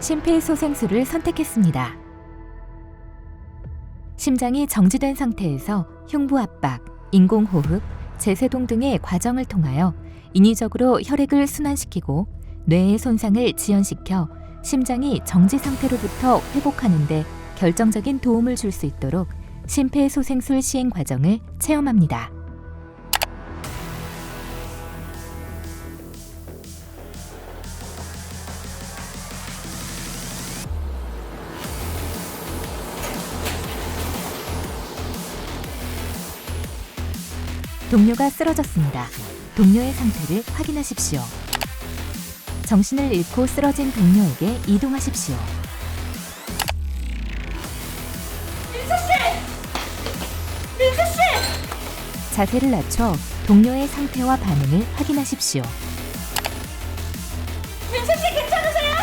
심폐소생술을 선택했습니다. 심장이 정지된 상태에서 흉부압박, 인공호흡, 제세동 등의 과정을 통하여 인위적으로 혈액을 순환시키고 뇌의 손상을 지연시켜 심장이 정지 상태로부터 회복하는 데 결정적인 도움을 줄 수 있도록 심폐소생술 시행 과정을 체험합니다. 동료가 쓰러졌습니다. 동료의 상태를 확인하십시오. 정신을 잃고 쓰러진 동료에게 이동하십시오. 민수씨! 자세를 낮춰 동료의 상태와 반응을 확인하십시오. 민수씨 괜찮으세요?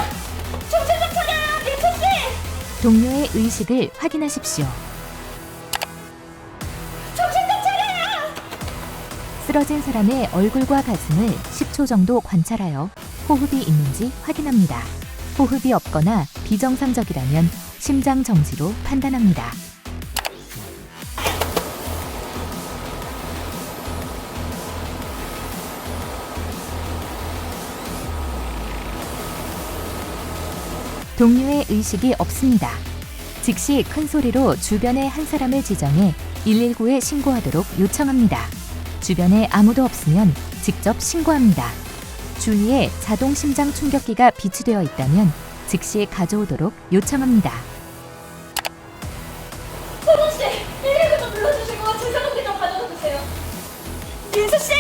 정신 좀 차려요, 민수씨! 동료의 의식을 확인하십시오. 정신 좀 차려요! 쓰러진 사람의 얼굴과 가슴을 10초 정도 관찰하여 호흡이 있는지 확인합니다. 호흡이 없거나 비정상적이라면 심장 정지로 판단합니다. 동료의 의식이 없습니다. 즉시 큰 소리로 주변의 한 사람을 지정해 119에 신고하도록 요청합니다. 주변에 아무도 없으면 직접 신고합니다. 주위에 자동 심장 충격기가 비치되어 있다면 즉시 가져오도록 요청합니다. 소동씨! 119 좀 불러주시고 제사동기 좀 가져다 주세요. 민수씨!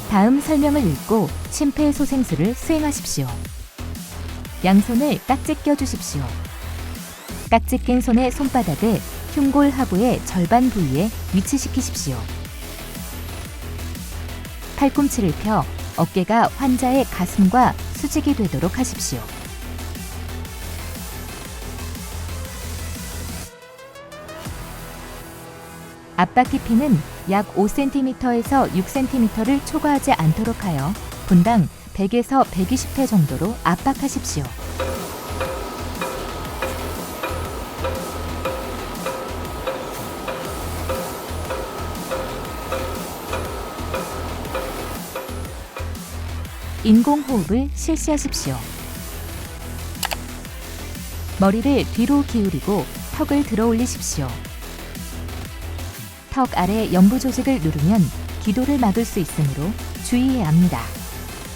다음 설명을 읽고 심폐소생술을 수행하십시오. 양손을 깍지 껴주십시오. 깍지 낀 손의 손바닥을 흉골 하부의 절반 부위에 위치시키십시오. 팔꿈치를 펴 어깨가 환자의 가슴과 수직이 되도록 하십시오. 압박 깊이는 약 5cm에서 6cm를 초과하지 않도록 하여 분당 100에서 120회 정도로 압박하십시오. 인공호흡을 실시하십시오. 머리를 뒤로 기울이고 턱을 들어 올리십시오. 턱 아래 연부 조직을 누르면 기도를 막을 수 있으므로 주의해야 합니다.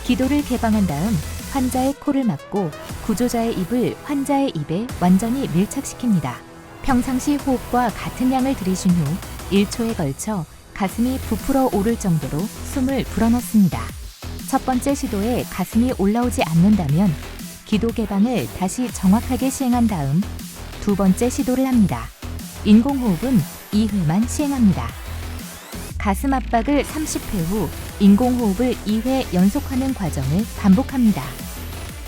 기도를 개방한 다음 환자의 코를 막고 구조자의 입을 환자의 입에 완전히 밀착시킵니다. 평상시 호흡과 같은 양을 들이신 후 1초에 걸쳐 가슴이 부풀어 오를 정도로 숨을 불어넣습니다. 첫 번째 시도에 가슴이 올라오지 않는다면 기도 개방을 다시 정확하게 시행한 다음 두 번째 시도를 합니다. 인공호흡은 2회만 시행합니다. 가슴 압박을 30회 후 인공호흡을 2회 연속하는 과정을 반복합니다.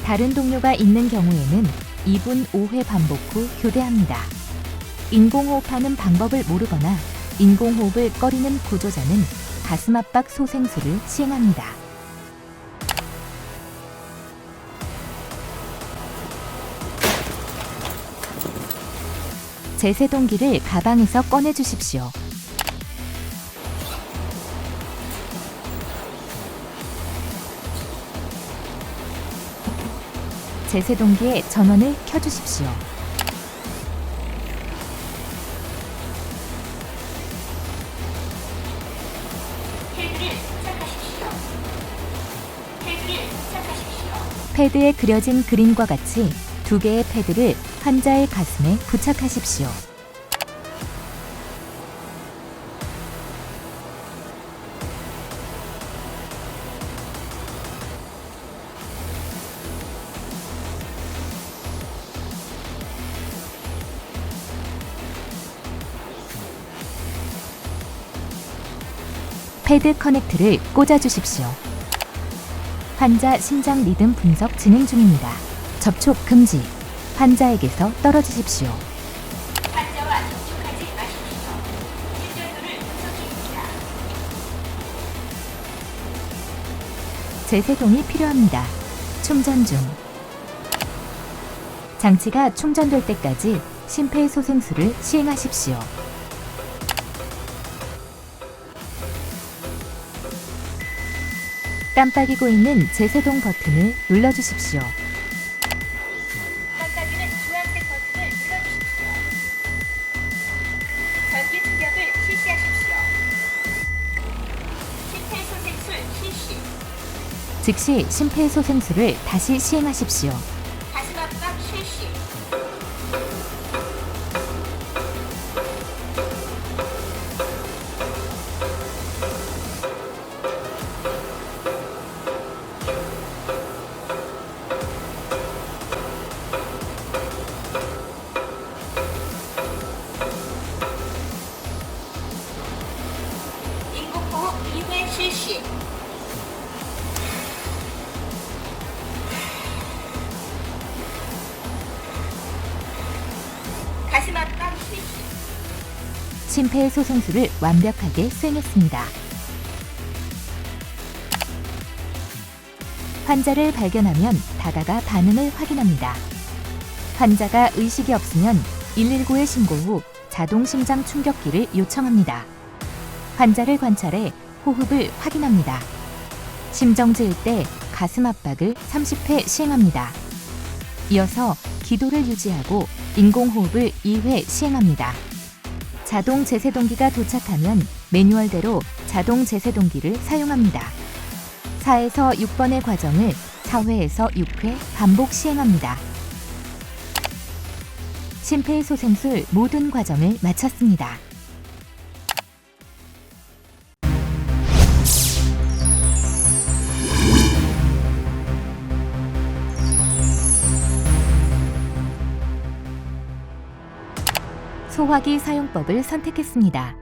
다른 동료가 있는 경우에는 2분 5회 반복 후 교대합니다. 인공호흡하는 방법을 모르거나 인공호흡을 꺼리는 구조자는 가슴 압박 소생술을 시행합니다. 제세동기를 가방에서 꺼내 주십시오. 제세동기의 전원을 켜주십시오. 패드를 부착하십시오. 패드를 부착하십시오. 패드에 그려진 그림과 같이 2개의 패드를 환자의 가슴에 부착하십시오. 패드 커넥트를 꽂아 주십시오. 환자 심장 리듬 분석 진행 중입니다. 접촉 금지. 환자에게서 떨어지십시오. 환자와 접촉하지 마십시오. 심전도를 분석해봅니다. 제세동이 필요합니다. 충전 중. 장치가 충전될 때까지 심폐소생술을 시행하십시오. 깜빡이고 있는 제세동 버튼을 눌러주십시오. 깜빡이는 주황색 버튼을 눌러주십시오. 전기 충격을 실시하십시오. 심폐소생술 실시. 즉시 심폐소생술을 다시 시행하십시오. 가슴 압박 실시. 인공호흡 2회 실시. 가슴 압박 실시. 심폐소생술을 완벽하게 수행했습니다. 환자를 발견하면 다가가 반응을 확인합니다. 환자가 의식이 없으면 119에 신고 후 자동 심장 충격기를 요청합니다. 환자를 관찰해 호흡을 확인합니다. 심정 지을 때 가슴 압박을 30회 시행합니다. 이어서 기도를 유지하고 인공호흡을 2회 시행합니다. 자동 제세동기가 도착하면 매뉴얼대로 자동 제세동기를 사용합니다. 4에서 6번의 과정을 4회에서 6회 반복 시행합니다. 심폐소생술 모든 과정을 마쳤습니다. 소화기 사용법을 선택했습니다.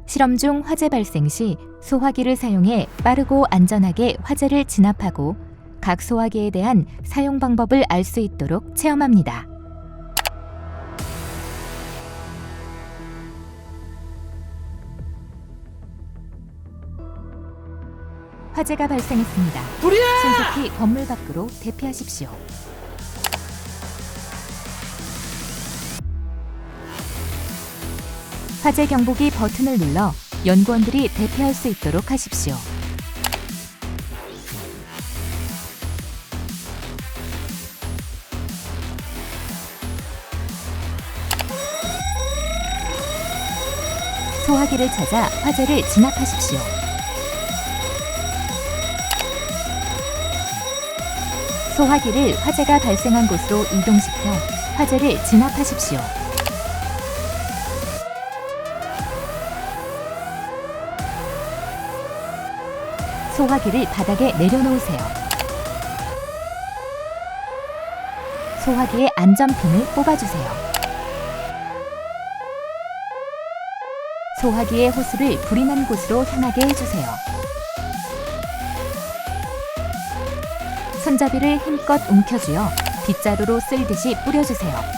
실험 중 화재 발생 시 소화기를 사용해 빠르고 안전하게 화재를 진압하고 각 소화기에 대한 사용 방법을 알 수 있도록 체험합니다. 화재가 발생했습니다. 신속히 건물 밖으로 대피하십시오. 화재 경보기 버튼을 눌러 연구원들이 대피할 수 있도록 하십시오. 소화기를 찾아 화재를 진압하십시오. 소화기를 화재가 발생한 곳으로 이동시켜 화재를 진압하십시오. 소화기를 바닥에 내려놓으세요. 소화기의 안전핀을 뽑아주세요. 소화기의 호스를 불이 난 곳으로 향하게 해주세요. 손잡이를 힘껏 움켜쥐어 빗자루로 쓸듯이 뿌려주세요.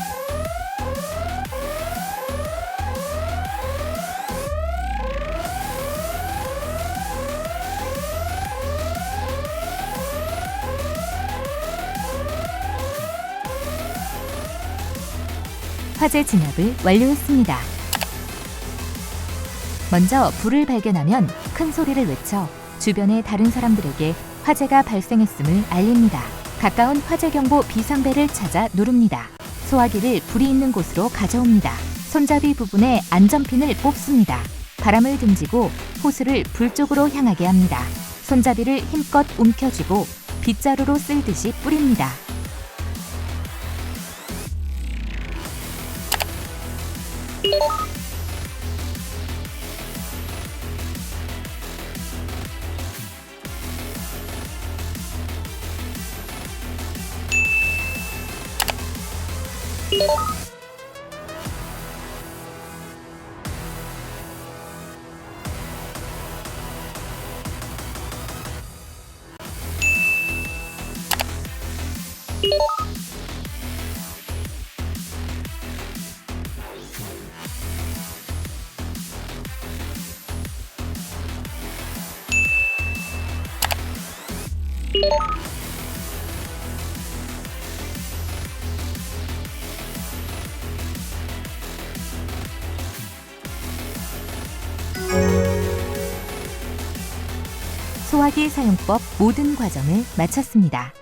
화재 진압을 완료했습니다. 먼저 불을 발견하면 큰 소리를 외쳐 주변의 다른 사람들에게 화재가 발생했음을 알립니다. 가까운 화재 경보 비상벨을 찾아 누릅니다. 소화기를 불이 있는 곳으로 가져옵니다. 손잡이 부분에 안전핀을 뽑습니다. 바람을 등지고 호스를 불 쪽으로 향하게 합니다. 손잡이를 힘껏 움켜쥐고 빗자루로 쓸듯이 뿌립니다. 필기 사용법 모든 과정을 마쳤습니다.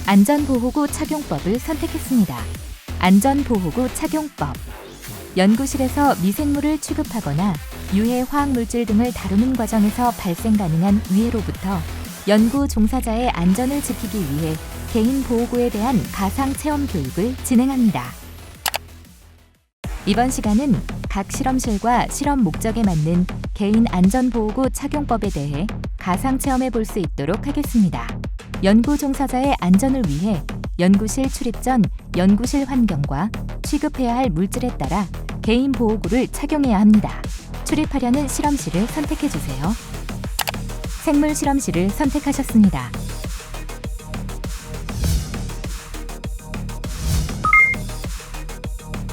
안전보호구 착용법을 선택했습니다. 안전보호구 착용법. 연구실에서 미생물을 취급하거나 유해 화학물질 등을 다루는 과정에서 발생 가능한 위해로부터 연구 종사자의 안전을 지키기 위해 개인 보호구에 대한 가상 체험 교육을 진행합니다. 이번 시간은 각 실험실과 실험 목적에 맞는 개인 안전보호구 착용법에 대해 가상 체험해 볼 수 있도록 하겠습니다. 연구 종사자의 안전을 위해 연구실 출입 전 연구실 환경과 취급해야 할 물질에 따라 개인 보호구를 착용해야 합니다. 출입하려는 실험실을 선택해 주세요. 생물 실험실을 선택하셨습니다.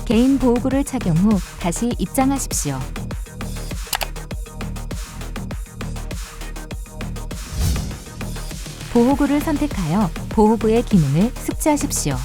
개인 보호구를 착용 후 다시 입장하십시오. 보호구를 선택하여 보호구의 기능을 숙지하십시오.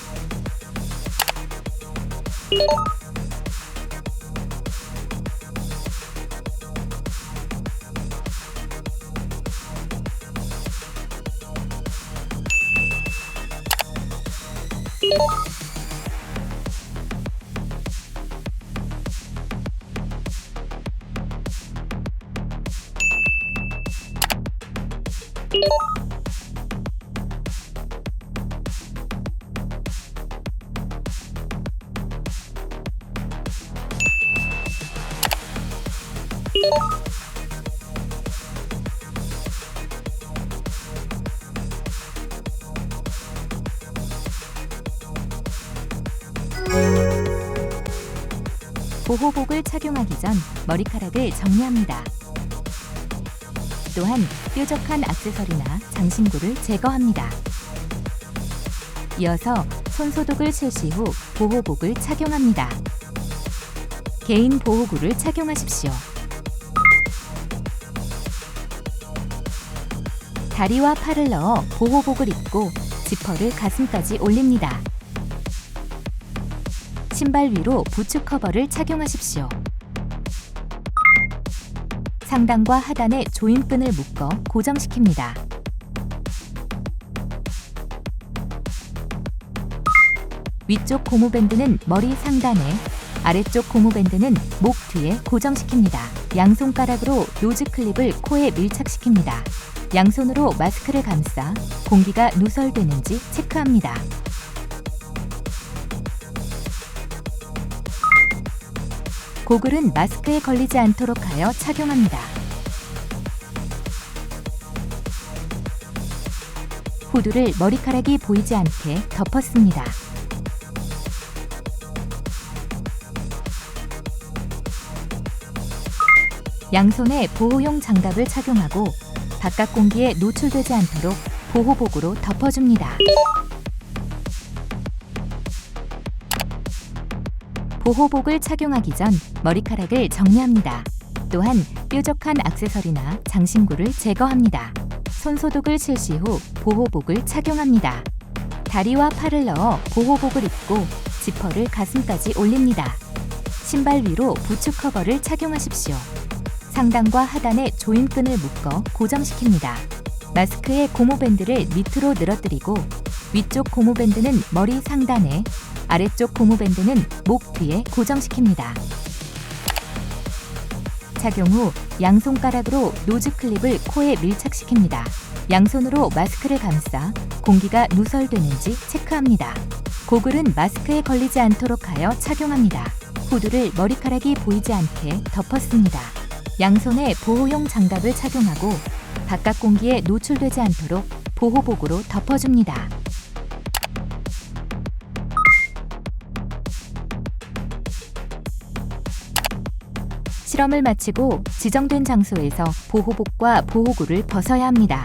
보호복을 착용하기 전 머리카락을 정리합니다. 또한 뾰족한 액세서리나 장신구를 제거합니다. 이어서 손소독을 실시 후 보호복을 착용합니다. 개인 보호구를 착용하십시오. 다리와 팔을 넣어 보호복을 입고 지퍼를 가슴까지 올립니다. 신발 위로 부츠 커버를 착용하십시오. 상단과 하단에 조인끈을 묶어 고정시킵니다. 위쪽 고무밴드는 머리 상단에, 아래쪽 고무밴드는 목 뒤에 고정시킵니다. 양손가락으로 노즈 클립을 코에 밀착시킵니다. 양손으로 마스크를 감싸 공기가 누설되는지 체크합니다. 고글은 마스크에 걸리지 않도록 하여 착용합니다. 후드를 머리카락이 보이지 않게 덮었습니다. 양손에 보호용 장갑을 착용하고 바깥 공기에 노출되지 않도록 보호복으로 덮어줍니다. 보호복을 착용하기 전 머리카락을 정리합니다. 또한 뾰족한 액세서리나 장신구를 제거합니다. 손소독을 실시 후 보호복을 착용합니다. 다리와 팔을 넣어 보호복을 입고 지퍼를 가슴까지 올립니다. 신발 위로 부츠 커버를 착용하십시오. 상단과 하단에 조인끈을 묶어 고정시킵니다. 마스크의 고무밴드를 밑으로 늘어뜨리고 위쪽 고무밴드는 머리 상단에, 아래쪽 고무밴드는 목 뒤에 고정시킵니다. 착용 후 양손가락으로 노즈 클립을 코에 밀착시킵니다. 양손으로 마스크를 감싸 공기가 누설되는지 체크합니다. 고글은 마스크에 걸리지 않도록 하여 착용합니다. 후드를 머리카락이 보이지 않게 덮었습니다. 양손에 보호용 장갑을 착용하고 바깥 공기에 노출되지 않도록 보호복으로 덮어줍니다. 실험을 마치고 지정된 장소에서 보호복과 보호구를 벗어야 합니다.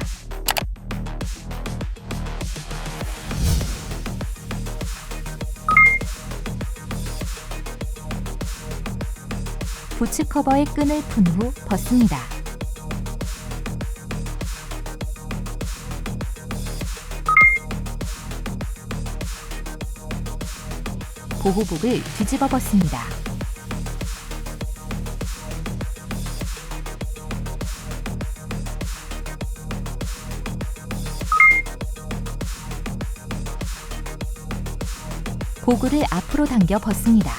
부츠 커버의 끈을 푼 후 벗습니다. 보호복을 뒤집어 벗습니다. 보호를 앞으로 당겨 벗습니다.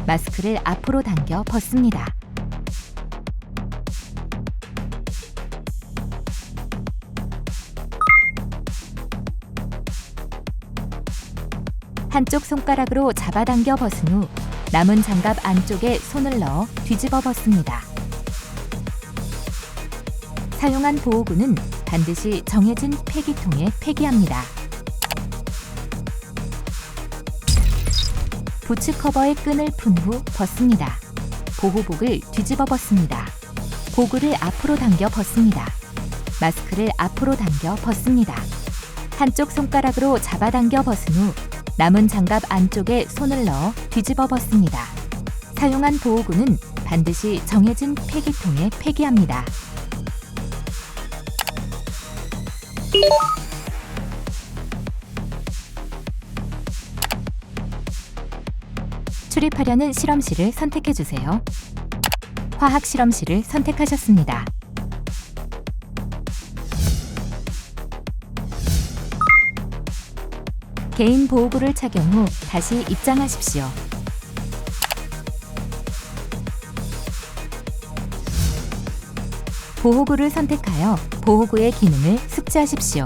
마스크를 앞으로 당겨 벗습니다. 한쪽 손가락으로 잡아당겨 벗은 후 남은 장갑 안쪽에 손을 넣어 뒤집어 벗습니다. 사용한 보호구는 반드시 정해진 폐기통에 폐기합니다. 부츠 커버의 끈을 푼 후 벗습니다. 보호복을 뒤집어 벗습니다. 보호를 앞으로 당겨 벗습니다. 마스크를 앞으로 당겨 벗습니다. 한쪽 손가락으로 잡아당겨 벗은 후 남은 장갑 안쪽에 손을 넣어 뒤집어 벗습니다. 사용한 보호구는 반드시 정해진 폐기통에 폐기합니다. 출입하려는 실험실을 선택해 주세요. 화학 실험실을 선택하셨습니다. 개인 보호구를 착용 후 다시 입장하십시오. 보호구를 선택하여 보호구의 기능을 숙지하십시오.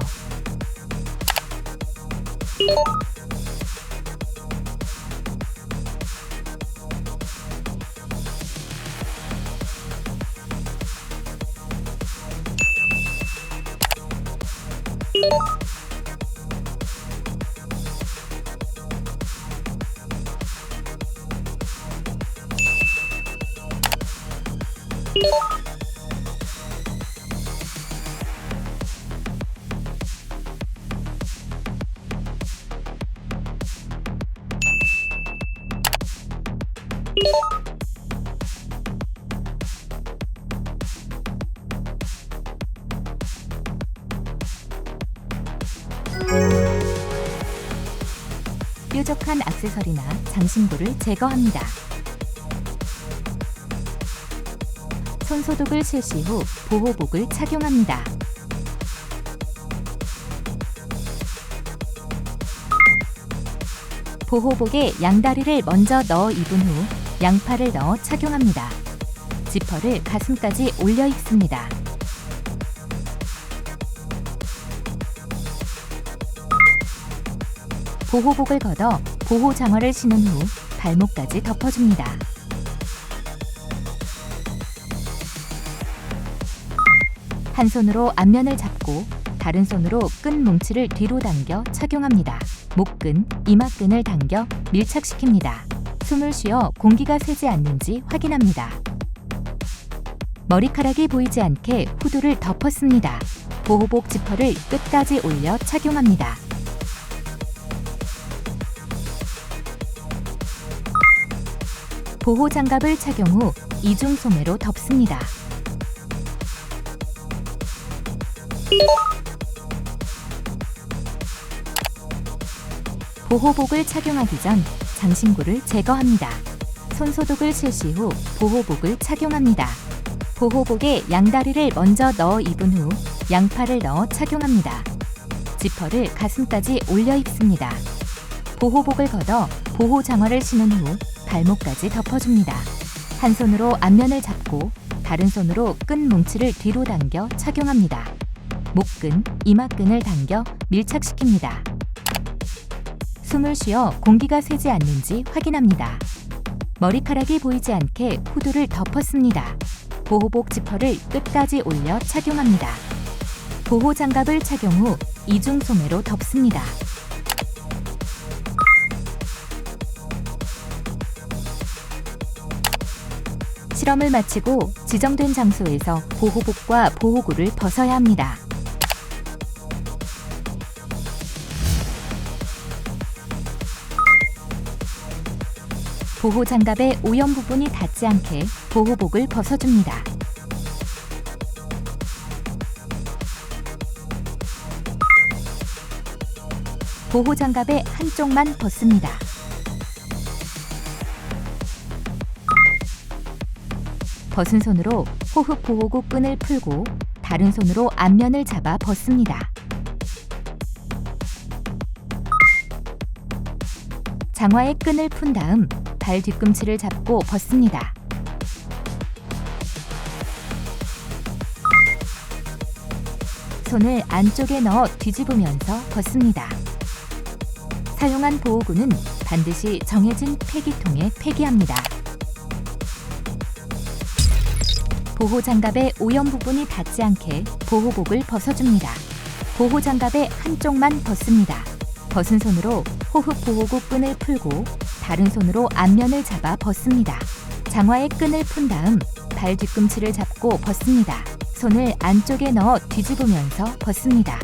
뾰족한 액세서리나 장신구를 제거합니다. 손소독을 실시 후 보호복을 착용합니다. 보호복에 양다리를 먼저 넣어 입은 후 양팔을 넣어 착용합니다. 지퍼를 가슴까지 올려 입습니다. 보호복을 걷어 보호 장화를 신은 후 발목까지 덮어줍니다. 한 손으로 앞면을 잡고 다른 손으로 끈 뭉치를 뒤로 당겨 착용합니다. 목끈, 이마끈을 당겨 밀착시킵니다. 숨을 쉬어 공기가 새지 않는지 확인합니다. 머리카락이 보이지 않게 후드를 덮었습니다. 보호복 지퍼를 끝까지 올려 착용합니다. 보호 장갑을 착용 후 이중 소매로 덮습니다. 보호복을 착용하기 전 장신구를 제거합니다. 손소독을 실시 후 보호복을 착용합니다. 보호복에 양다리를 먼저 넣어 입은 후 양팔을 넣어 착용합니다. 지퍼를 가슴까지 올려 입습니다. 보호복을 걷어 보호 장화를 신은 후 발목까지 덮어줍니다. 한 손으로 앞면을 잡고 다른 손으로 끈 뭉치를 뒤로 당겨 착용합니다. 목끈, 이마끈을 당겨 밀착시킵니다. 숨을 쉬어 공기가 새지 않는지 확인합니다. 머리카락이 보이지 않게 후드를 덮었습니다. 보호복 지퍼를 끝까지 올려 착용합니다. 보호 장갑을 착용 후 이중 소매로 덮습니다. 실험을 마치고 지정된 장소에서 보호복과 보호구를 벗어야 합니다. 보호 장갑의 오염 부분이 닿지 않게 보호복을 벗어줍니다. 보호장갑의 한쪽만 벗습니다. 벗은 손으로 호흡 보호구 끈을 풀고 다른 손으로 앞면을 잡아 벗습니다. 장화의 끈을 푼 다음 발 뒤꿈치를 잡고 벗습니다. 손을 안쪽에 넣어 뒤집으면서 벗습니다. 사용한 보호구는 반드시 정해진 폐기통에 폐기합니다. 보호장갑의 오염 부분이 닿지 않게 보호복을 벗어줍니다. 보호장갑의 한쪽만 벗습니다. 벗은 손으로 호흡 보호구 끈을 풀고 다른 손으로 앞면을 잡아 벗습니다. 장화의 끈을 푼 다음 발 뒤꿈치를 잡고 벗습니다. 손을 안쪽에 넣어 뒤집으면서 벗습니다.